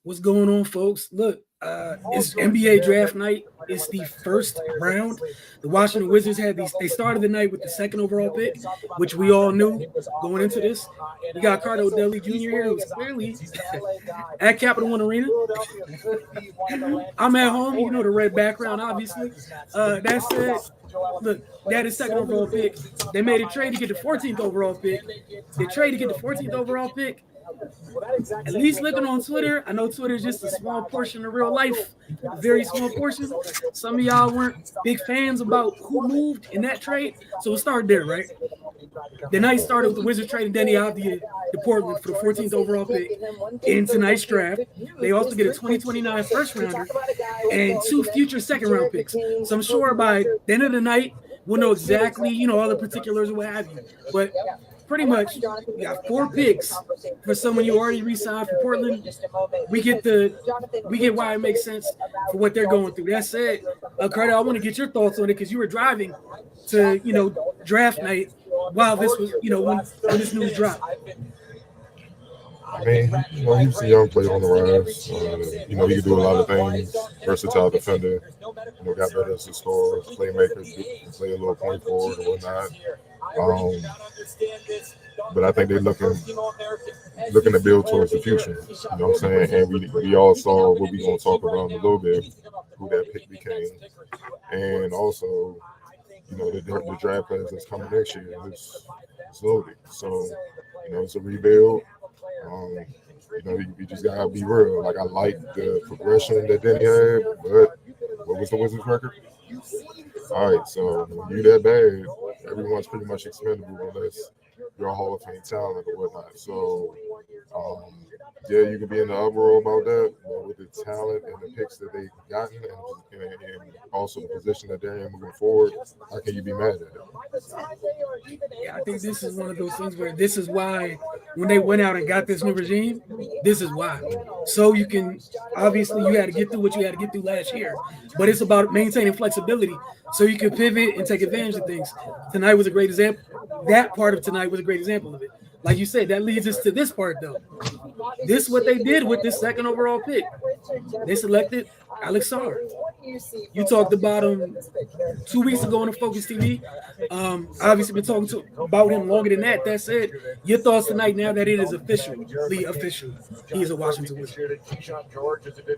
What's going on, folks? Look, it's NBA draft night. It's the first round. The Washington Wizards had these. They started the night with the second overall pick, which we all knew going into this. We got Cardo Dudley Jr. here, who's clearly at Capital One Arena. I'm at home. You know the red background, obviously. That said, look, they had a second overall pick. They made a trade to get the 14th overall pick. They traded to get the 14th overall pick. At least looking on Twitter, I know Twitter is just a small portion of real life, a very small portion. Some of y'all weren't big fans about who moved in that trade, so we'll start there, right? The night started with the Wizards trading Denny Avdia to Portland for the 14th overall pick in tonight's draft. They also get a 2029 first rounder and 2 future second round picks. So I'm sure by the end of the night, we'll know exactly, all the particulars or what have you. But pretty much, we got 4 picks for someone you already re-signed for Portland. We get why it makes sense for what they're going through. That said, Carter, I want to get your thoughts on it because you were driving to, draft night while this was, when this news dropped. I mean, he's a young player on the rise. He can do a lot of things. Versatile defender. Got better as a scorer, playmaker, play a little point forward and whatnot. But I think they're looking to build towards the future. You know what I'm saying? And we all saw what we're going to talk about in a little bit, who that pick became. And also, the draft class that's coming next year is loaded. So, it's a rebuild. You just gotta be real. Like, I like the progression that Denny had, but what was the Wizards' record? All right, so when you that bad, everyone's pretty much expendable unless you're a Hall of Fame talent or whatnot. So, you can be in the uproar about that, but with the talent and the picks that they've gotten and also the position that they're in moving forward, how can you be mad at it? Yeah, I think this is one of those things where this is why when they went out and got this new regime, this is why. So you can, obviously you had to get through what you had to get through last year, but it's about maintaining flexibility so you can pivot and take advantage of things. Tonight was a great example. That part of tonight was a great example of it. Like you said, that leads us to this part, though. This is what they did with this second overall pick. They selected Alex Sarr. You talked about him 2 weeks ago on the Focus TV. Obviously, been talking about him longer than that. That said, your thoughts tonight now that it is officially official. He is a Washington Wizard.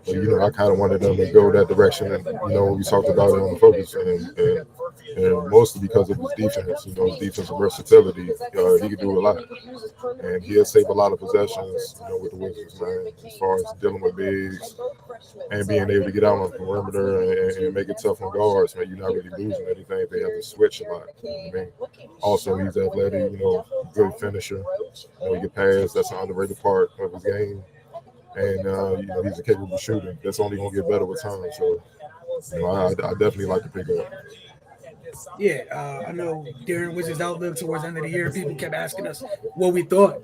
Well, I kind of wanted them to go that direction, and we talked about it on the Focus, and mostly because of his defense. His defensive versatility. He can do a lot, and he'll save a lot of possessions. With the Wizards, man, as far as dealing with bigs and being able to get out on the perimeter and make it tough on guards, man. You're not really losing anything if they have to switch a lot. Also, he's athletic, good finisher. He can pass. That's an underrated part of his game. And, he's a capable shooter. That's only going to get better with time. So, I definitely like to pick up. Yeah, I know during Wizards Outlook towards the end of the year, people kept asking us what we thought.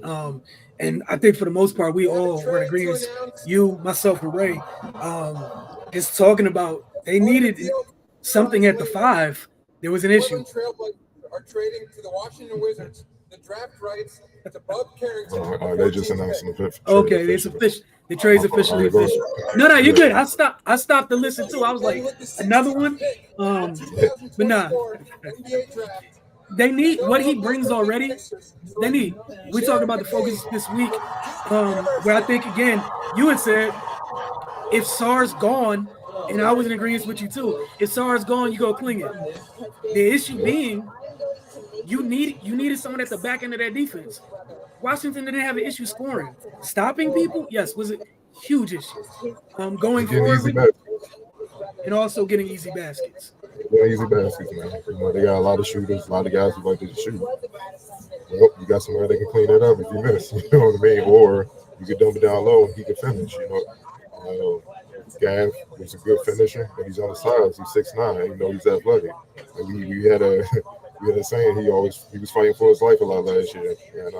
And I think for the most part, we all were in agreement. You, myself, and Ray, just talking about they needed something at the 5. There was an issue. Are trading to the Washington Wizards the draft rights to Bub Carrington. They just announced the fifth. Okay, it's official. The trade's officially official. No, you're good. I stopped to listen too. I was like, another one. But nah. They need what he brings already. We talked about the Focus this week, where I think again you had said if Sarr's gone, and I was in agreement with you too. If Sarr's gone, you go Clingan. The issue being you needed someone at the back end of that defense. Washington didn't have an issue scoring. Stopping people, yes, was a huge issue. Going forward, and also getting easy baskets. Yeah, easy baskets, man. They got a lot of shooters, a lot of guys who like to shoot. Well, you got somebody that can clean that up if you miss. You know what I mean? Or you can dump it down low and he can finish. Gav was a good finisher, but he's on the sides. He's 6'9". He's athletic. And we had a saying he was fighting for his life a lot last year, and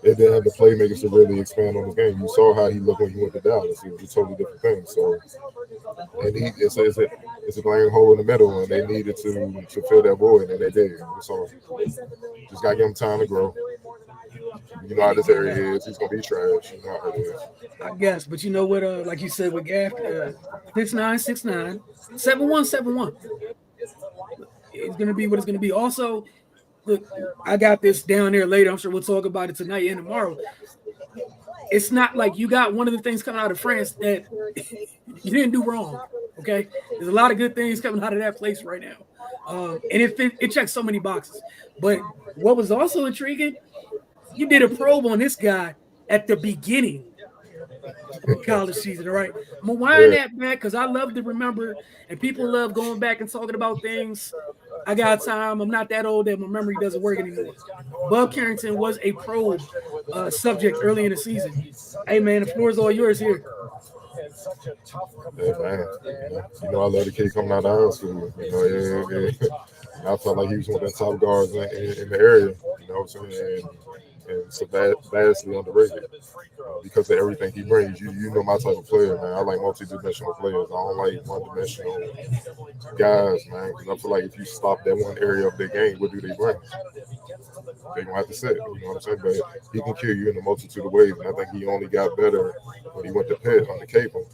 they didn't have the playmakers to really expand on his game. You saw how he looked when he went to Dallas. It was a totally different thing. So, and it's a glaring hole in the middle, and they needed to fill that void, and they did. So, just got to give him time to grow. You know how this area is. He's gonna be trash. You know how it is. I guess, but you know what? Like you said with Gaff, 6'9", 7'1", 7'1". It's gonna be what it's gonna be. Also, look, I got this down there later. I'm sure we'll talk about it tonight and tomorrow. It's not like you got one of the things coming out of France that you didn't do wrong. Okay, there's a lot of good things coming out of that place right now, and it checks so many boxes. But what was also intriguing, you did a probe on this guy at the beginning of the college season, all right? I'm gonna wind that back because I love to remember, and people love going back and talking about things. I got time. I'm not that old that my memory doesn't work anymore. Bub Carrington was a probe subject early in the season. Hey, man, the floor is all yours here. Yeah, man. You know, I love the kid coming out of high school. You know, I felt like he was one of the top guards in the area. You know what I'm saying? And so vastly underrated because of everything he brings. You know my type of player, man. I like multi-dimensional players. I don't like one-dimensional guys, man. Because I feel like if you stop that one area of their game, what do they bring? They're going to have to sit. You know what I'm saying? But he can kill you in a multitude of ways. And I think he only got better when he went to Pitt on the cable.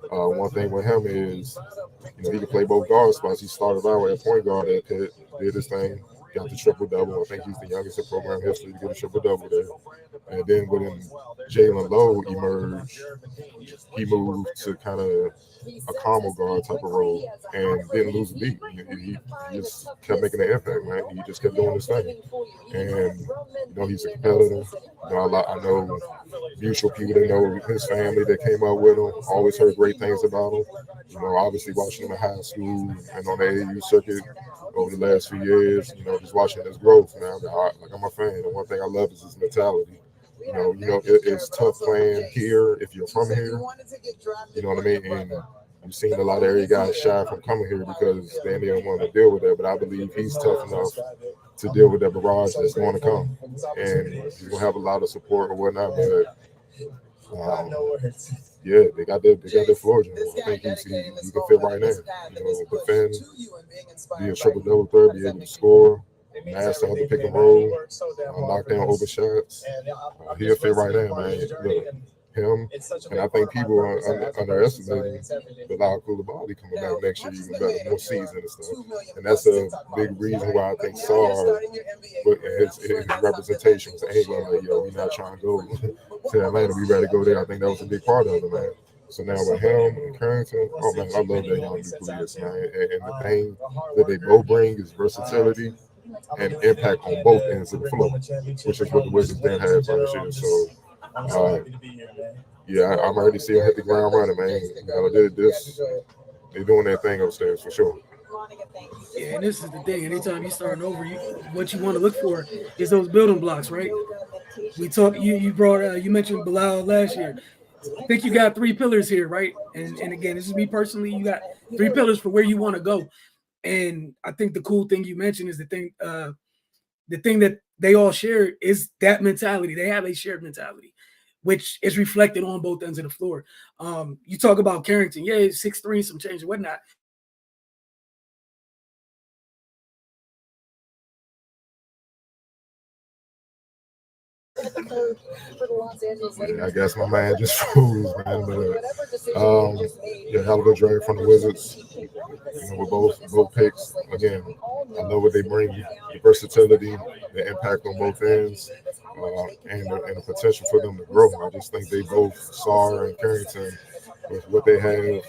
One thing with him is, you know, he can play both guard spots. He started out at point guard at Pitt, did his thing. Got the triple-double. I think he's the youngest in program history to get a triple-double there. And then when Jalen Lowe emerged, he moved to kind of a combo guard type of role and didn't lose a beat. He just kept making an impact, man. He just kept doing his thing. And, you know, he's a competitor. You know, I know mutual people that know his family that came up with him. Always heard great things about him. You know, obviously watching him in high school and on the AAU circuit over the last few years, you know, just watching his growth, man. I'm a fan. And one thing I love is his mentality. You know, it's tough playing here if you're from here. You know what I mean? And you've seen a lot of area guys shy from coming here because they didn't want to deal with that. But I believe he's tough enough to deal with that barrage that's going to come. And he's going to have a lot of support or whatnot. But yeah, they got their floor general. I think he can fit right in. You know, defend, be a triple-double threat, be able to score, master how to pick and roll, knock down over shots. He'll fit right in, man. Look, him, and I think people are underestimating the Lyle Coulibaly coming back next year even better, more season and stuff. And that's a big reason why I think Sarr, but his representation was angling like, yo, we're not trying to go to Atlanta, we ready to go there. I think that was a big part of it, man. So now with him and Carrington, oh man, I love that young nucleus, man. And the thing that they both bring is versatility and impact on both ends of the floor, which is what the Wizards didn't have last year. So, yeah, I'm ready to see them hit the ground running, man. You know, they're doing their thing upstairs for sure. Yeah, and this is the thing. Anytime you're starting over, what you want to look for is those building blocks, right? We talked. You brought. You mentioned Bilal last year. I think you got three pillars here, right? And again, this is me personally. You got three pillars for where you want to go. And I think the cool thing you mentioned is the thing that they all share is that mentality. They have a shared mentality, which is reflected on both ends of the floor. You talk about Carrington, yeah, 6'3", some change and whatnot. I guess my man just froze, man. But yeah, hell of a drag from the Wizards. You know, with both picks. Again, I know what they bring, the versatility, the impact on both ends, and the potential for them to grow. I just think they both, Sarr and Carrington, with what they have,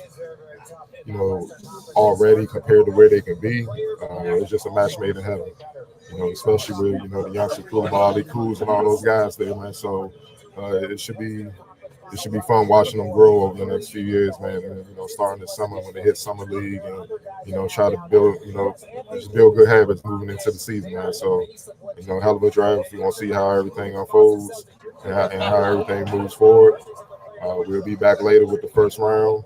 you know, already compared to where they can be, it's just a match made in heaven. You know, especially with, you know, the youngster Coulibaly, Kuz, and all those guys there, man. So it should be fun watching them grow over the next few years, man. And, you know, starting this summer when they hit summer league, and, you know, try to build, you know, just build good habits moving into the season, man. So, you know, hell of a drive. We want to see how everything unfolds and how everything moves forward. We'll be back later with the first round.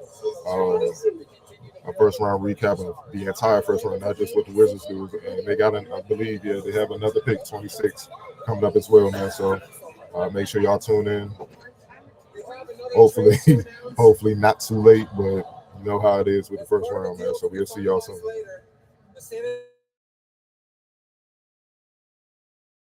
A first round recap of the entire first round, not just what the Wizards do. And they got, I believe, yeah, they have another pick, 26, coming up as well, man. So make sure y'all tune in. Hopefully not too late, but you know how it is with the first round, man. So we'll see y'all soon.